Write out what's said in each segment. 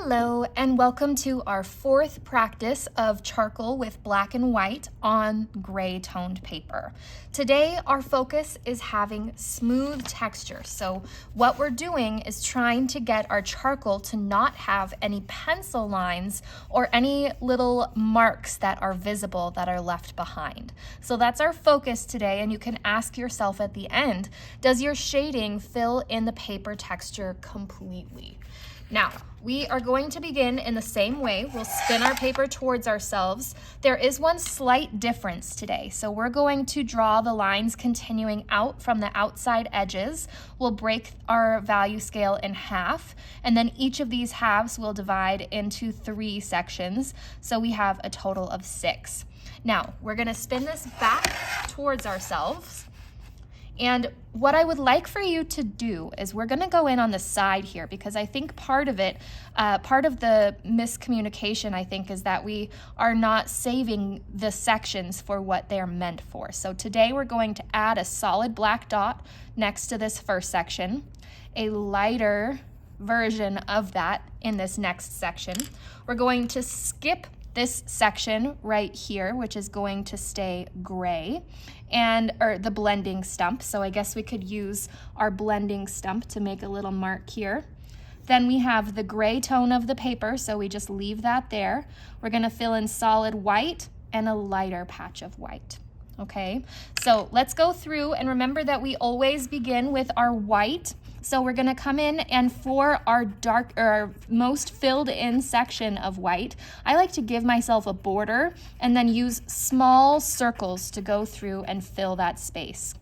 Hello, and welcome to our fourth practice of charcoal with black and white on gray toned paper. Today, our focus is having smooth texture. So what we're doing is trying to get our charcoal to not have any pencil lines or any little marks that are visible that are left behind. So that's our focus today, and you can ask yourself at the end, does your shading fill in the paper texture completely? Now, we are going to begin in the same way. We'll spin our paper towards ourselves. There is one slight difference today. So we're going to draw the lines continuing out from the outside edges. We'll break our value scale in half, and then each of these halves will divide into 3 sections. So we have a total of 6. Now, we're going to spin this back towards ourselves. And what I would like for you to do is we're going to go in on the side here, because I think part of the miscommunication, I think, is that we are not saving the sections for what they're meant for. So today we're going to add a solid black dot next to this first section, a lighter version of that in this next section. We're going to skip this section right here, which is going to stay gray, or the blending stump. So I guess we could use our blending stump to make a little mark here. Then we have the gray tone of the paper, so we just leave that there. We're gonna fill in solid white and a lighter patch of white. Okay, so let's go through and remember that we always begin with our white. So we're gonna come in, and for our our most filled in section of white, I like to give myself a border and then use small circles to go through and fill that space.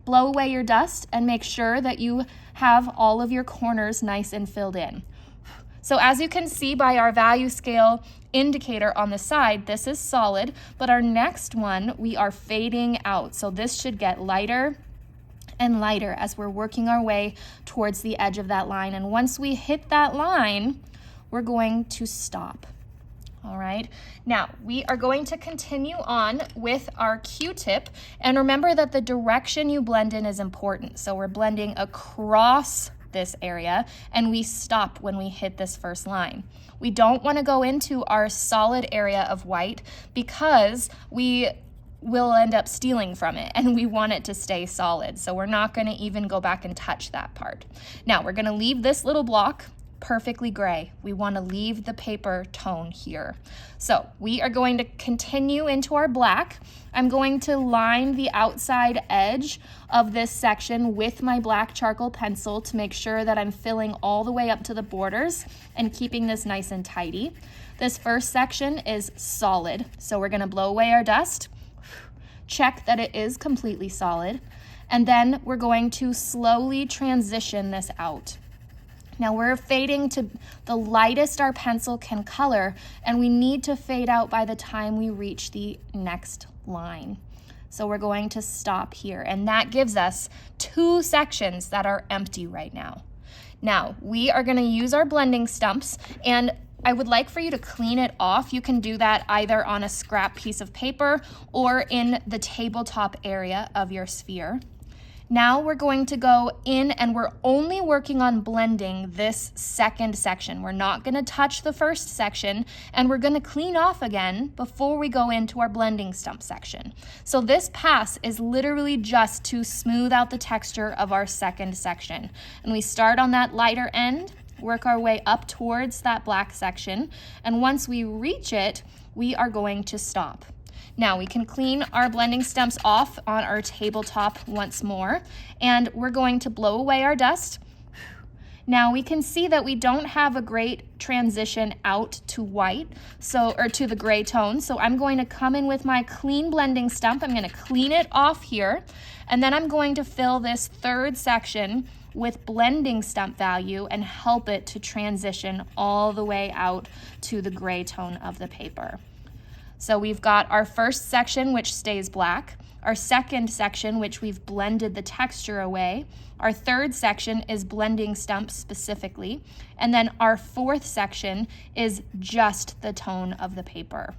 Blow away your dust and make sure that you have all of your corners nice and filled in. So as you can see by our value scale indicator on the side, this is solid, but our next one, we are fading out. So this should get lighter and lighter as we're working our way towards the edge of that line. And once we hit that line, we're going to stop. All right, now we are going to continue on with our Q-tip, and remember that the direction you blend in is important. So we're blending across this area, and we stop when we hit this first line. We don't want to go into our solid area of white because we will end up stealing from it, and we want it to stay solid. So we're not going to even go back and touch that part. Now we're going to leave this little block perfectly gray. We want to leave the paper tone here. So we are going to continue into our black. I'm going to line the outside edge of this section with my black charcoal pencil to make sure that I'm filling all the way up to the borders and keeping this nice and tidy. This first section is solid, so we're going to blow away our dust, check that it is completely solid, and then we're going to slowly transition this out. Now we're fading to the lightest our pencil can color, and we need to fade out by the time we reach the next line. So we're going to stop here, and that gives us 2 sections that are empty right now. Now we are going to use our blending stumps, and I would like for you to clean it off. You can do that either on a scrap piece of paper or in the tabletop area of your sphere. Now we're going to go in, and we're only working on blending this second section. We're not going to touch the first section, and we're going to clean off again before we go into our blending stump section. So this pass is literally just to smooth out the texture of our second section. And we start on that lighter end, work our way up towards that black section, and once we reach it, we are going to stop. Now we can clean our blending stumps off on our tabletop once more, and we're going to blow away our dust. Now we can see that we don't have a great transition out to white, or to the gray tone, so I'm going to come in with my clean blending stump. I'm going to clean it off here, and then I'm going to fill this third section with blending stump value and help it to transition all the way out to the gray tone of the paper. So we've got our first section, which stays black, our second section, which we've blended the texture away, our third section is blending stump specifically, and then our fourth section is just the tone of the paper.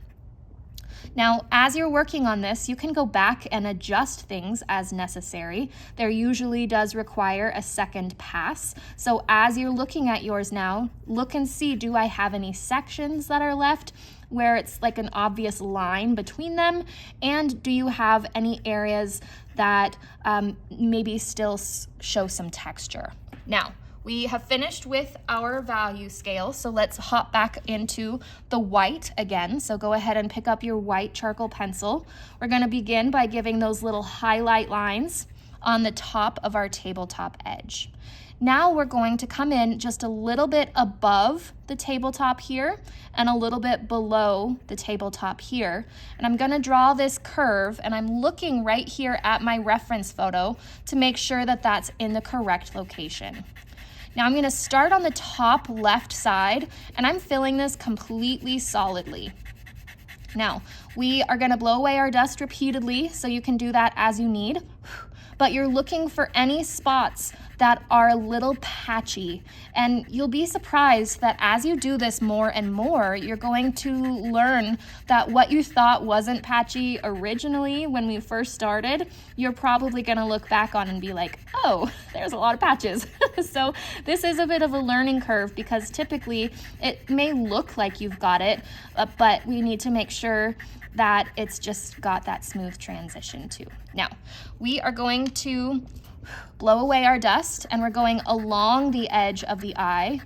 Now, as you're working on this, you can go back and adjust things as necessary. There usually does require a second pass. So as you're looking at yours now, look and see, do I have any sections that are left where it's like an obvious line between them? And do you have any areas that maybe still show some texture? Now, we have finished with our value scale, so let's hop back into the white again. So go ahead and pick up your white charcoal pencil. We're going to begin by giving those little highlight lines on the top of our tabletop edge. Now we're going to come in just a little bit above the tabletop here and a little bit below the tabletop here. And I'm going to draw this curve, and I'm looking right here at my reference photo to make sure that that's in the correct location. Now I'm going to start on the top left side, and I'm filling this completely solidly. Now, we are going to blow away our dust repeatedly, so you can do that as you need. But you're looking for any spots that are a little patchy. And you'll be surprised that as you do this more and more, you're going to learn that what you thought wasn't patchy originally when we first started, you're probably gonna look back on and be like, oh, there's a lot of patches. So this is a bit of a learning curve, because typically it may look like you've got it, but we need to make sure that it's just got that smooth transition too. Now, we are going to blow away our dust, and we're going along the edge of the eye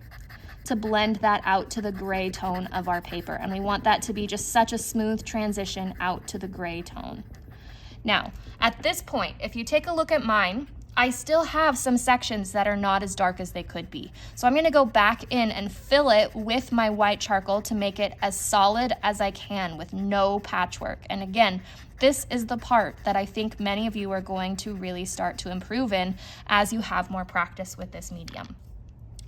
to blend that out to the gray tone of our paper. And we want that to be just such a smooth transition out to the gray tone. Now, at this point, if you take a look at mine, I still have some sections that are not as dark as they could be. So I'm gonna go back in and fill it with my white charcoal to make it as solid as I can with no patchwork. And again, this is the part that I think many of you are going to really start to improve in as you have more practice with this medium.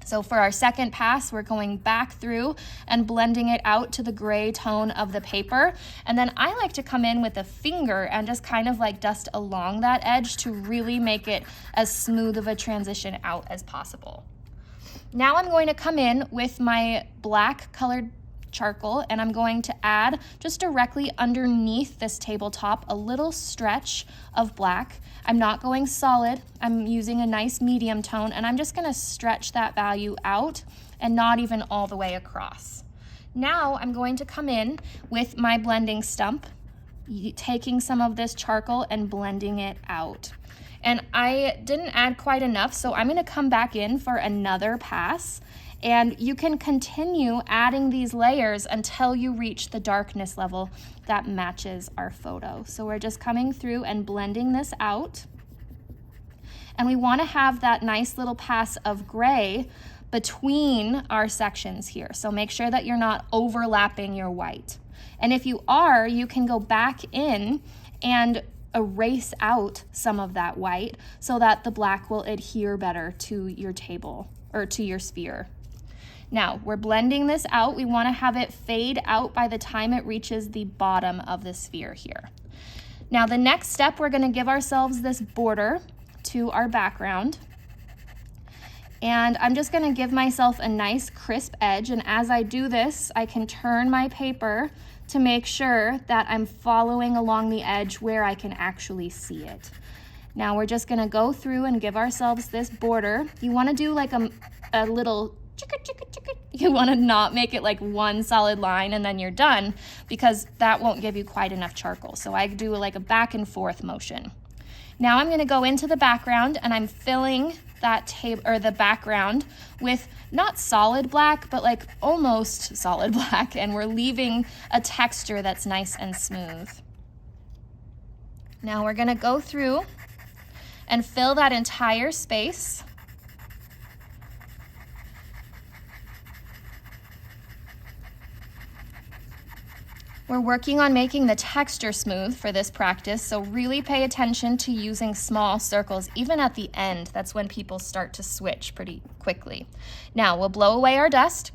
So for our second pass, we're going back through and blending it out to the gray tone of the paper. And then I like to come in with a finger and just kind of like dust along that edge to really make it as smooth of a transition out as possible. Now I'm going to come in with my black colored charcoal, and I'm going to add just directly underneath this tabletop a little stretch of black. I'm not going solid, I'm using a nice medium tone, and I'm just going to stretch that value out and not even all the way across. Now I'm going to come in with my blending stump, taking some of this charcoal and blending it out. And I didn't add quite enough, so I'm going to come back in for another pass. And you can continue adding these layers until you reach the darkness level that matches our photo. So we're just coming through and blending this out. And we want to have that nice little pass of gray between our sections here. So make sure that you're not overlapping your white. And if you are, you can go back in and erase out some of that white so that the black will adhere better to your table or to your sphere. Now, we're blending this out. We want to have it fade out by the time it reaches the bottom of the sphere here. Now, the next step, we're going to give ourselves this border to our background. And I'm just going to give myself a nice crisp edge. And as I do this, I can turn my paper to make sure that I'm following along the edge where I can actually see it. Now, we're just going to go through and give ourselves this border. You want to do like a little you want to not make it like one solid line and then you're done, because that won't give you quite enough charcoal. So I do like a back and forth motion. Now I'm going to go into the background, and I'm filling that the background with not solid black, but like almost solid black, and we're leaving a texture that's nice and smooth. Now we're going to go through and fill that entire space. We're working on making the texture smooth for this practice, so really pay attention to using small circles, even at the end. That's when people start to switch pretty quickly. Now, we'll blow away our dust,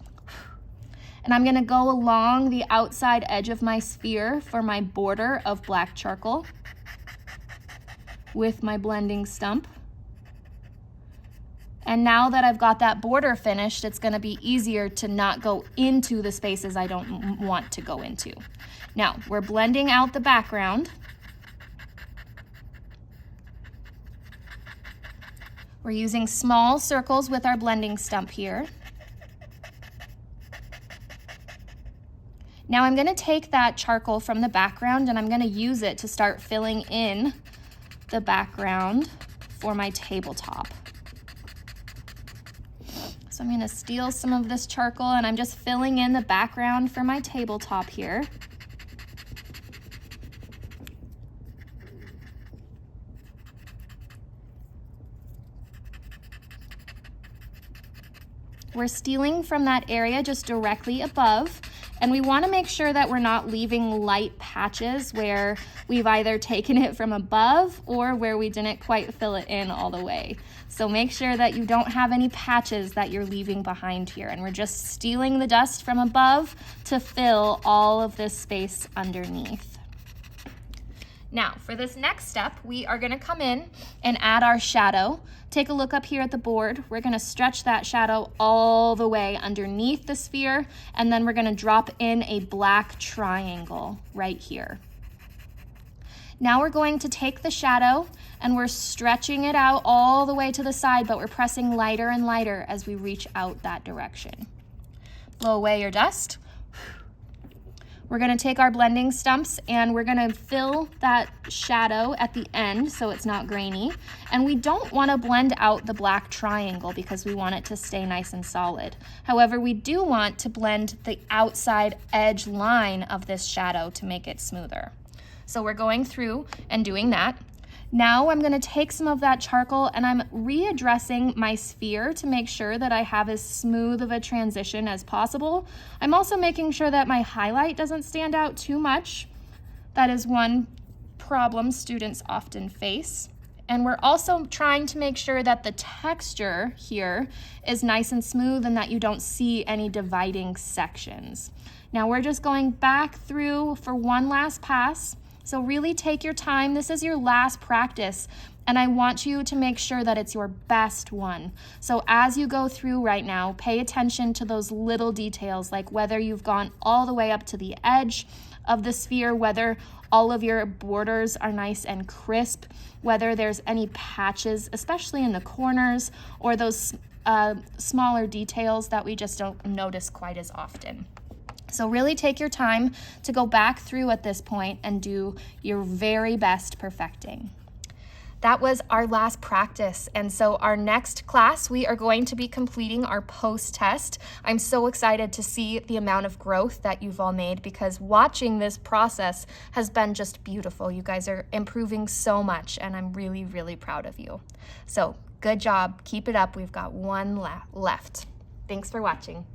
and I'm gonna go along the outside edge of my sphere for my border of black charcoal with my blending stump. And now that I've got that border finished, it's going to be easier to not go into the spaces I don't want to go into. Now, we're blending out the background. We're using small circles with our blending stump here. Now I'm going to take that charcoal from the background and I'm going to use it to start filling in the background for my tabletop. So I'm going to steal some of this charcoal and I'm just filling in the background for my tabletop here. We're stealing from that area just directly above, and we want to make sure that we're not leaving light patches where we've either taken it from above or where we didn't quite fill it in all the way. So make sure that you don't have any patches that you're leaving behind here, and we're just stealing the dust from above to fill all of this space underneath. Now, for this next step, we are going to come in and add our shadow. Take a look up here at the board. We're going to stretch that shadow all the way underneath the sphere, and then we're going to drop in a black triangle right here. Now we're going to take the shadow and we're stretching it out all the way to the side, but we're pressing lighter and lighter as we reach out that direction. Blow away your dust. We're going to take our blending stumps and we're going to fill that shadow at the end so it's not grainy. And we don't want to blend out the black triangle because we want it to stay nice and solid. However, we do want to blend the outside edge line of this shadow to make it smoother. So we're going through and doing that. Now I'm going to take some of that charcoal and I'm readdressing my sphere to make sure that I have as smooth of a transition as possible. I'm also making sure that my highlight doesn't stand out too much. That is one problem students often face. And we're also trying to make sure that the texture here is nice and smooth and that you don't see any dividing sections. Now we're just going back through for one last pass. So really take your time. This is your last practice, and I want you to make sure that it's your best one. So as you go through right now, pay attention to those little details, like whether you've gone all the way up to the edge of the sphere, whether all of your borders are nice and crisp, whether there's any patches, especially in the corners, or those smaller details that we just don't notice quite as often. So really take your time to go back through at this point and do your very best perfecting. That was our last practice, and so our next class we are going to be completing our post-test. I'm so excited to see the amount of growth that you've all made because watching this process has been just beautiful. You guys are improving so much and I'm really, really proud of you. So good job, keep it up. We've got one left. Thanks for watching.